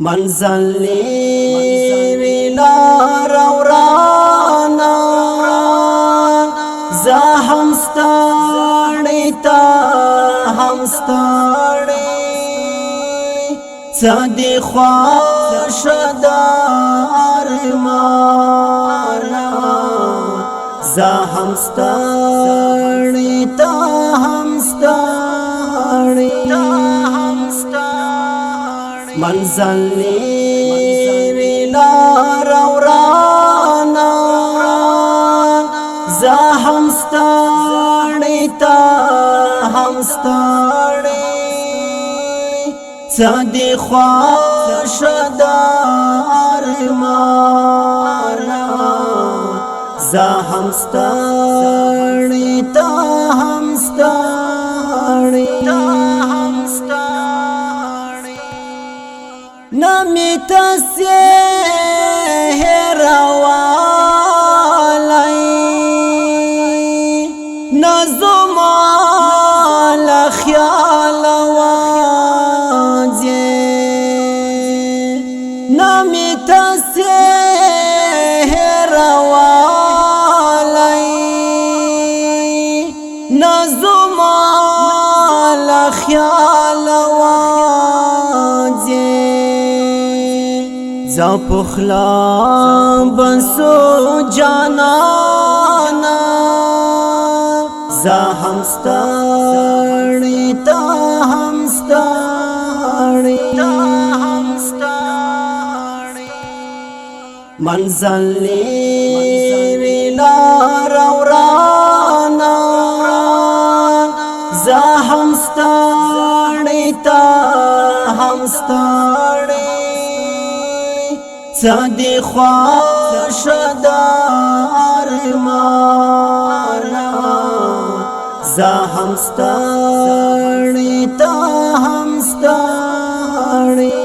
منزل ویلا رورانا زه هم ستړی تا هم ستړی څه دې خوښ د ارمانه زه هم ستړی تا هم ستړی منزل ویلا رورانا زه هم ستړی تا هم ستړی څه دې خوښ د ارمانه زه هم ستړی تا هم ستړی نمی تسی هیروالای نظمال خیال وادی نمی تسی هیروالای نظمال خیال وادی زه پخلا بسو جانانا زه هم ستړی تا هم ستړی منزل ویلا رورانا زه هم ستړی تا هم ستړی څه دې خوښ د ارمانه زه هم ستړی تا هم ستړی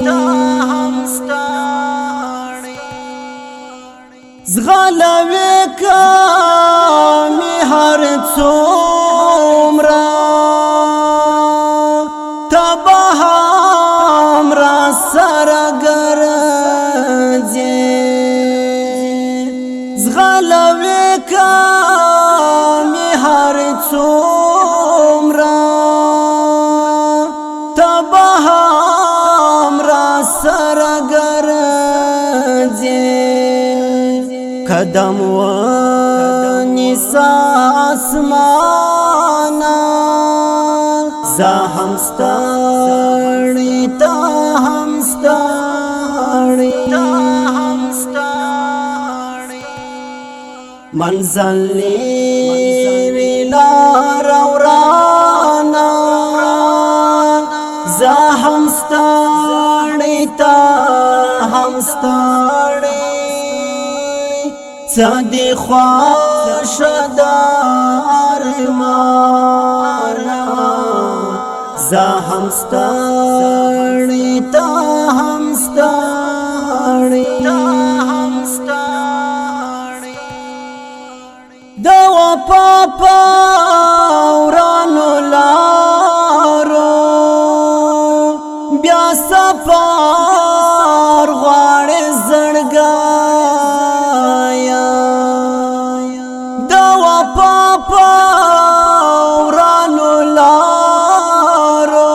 زغلوې کمې هر څومره ته به هم راسره زغلوې کمې هر څومره ته به هم راسره ګرځې قدم ونیسه اسمانه زه هم ستړی تا هم ستړی منزل ویلا رورانا زه هم ستړی تا هم ستړی څه دې خوښ د ارمانه زه هم ستړی تا هم ستړی د وفا په ورانو لارو بیا سفر غواړي زړګایا د وفا په ورانو لارو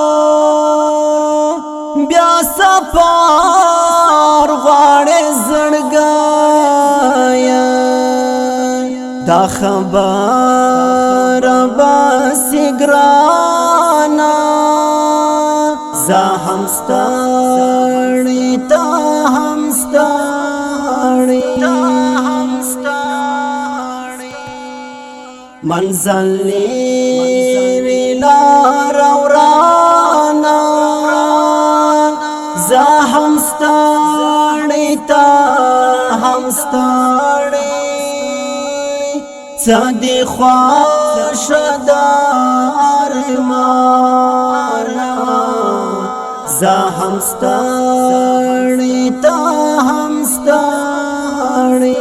بیا سفر غواړي زړګایا دا خبر بسی گرانا زه هم ستړی تا هم ستړی منزل ویلا رورانا زه هم ستړی تا هم ستړی څه دې خوښ د ارمانه زه هم ستړی تا هم ستړی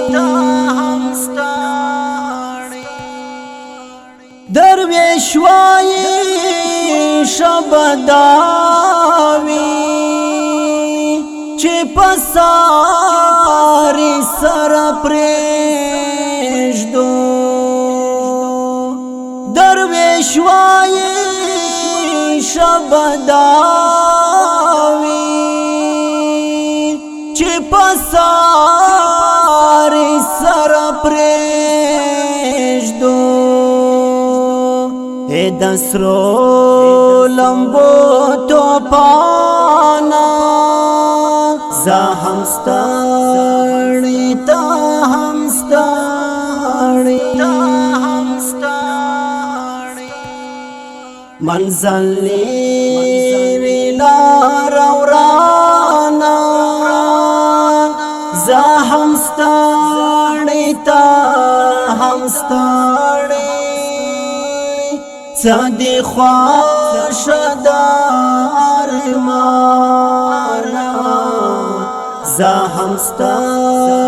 درویش وایي شبداوي چې پساري سر پرېږدو درویش وایي شبداوي چې پساري سر پرېږدو د سرو لمبو توپانا زه هم ستړی ته هم ستړی منزل وی لار ورانه زه هم ستړی ته هم ستړی صدی خوش دار مانا زه هم ستړی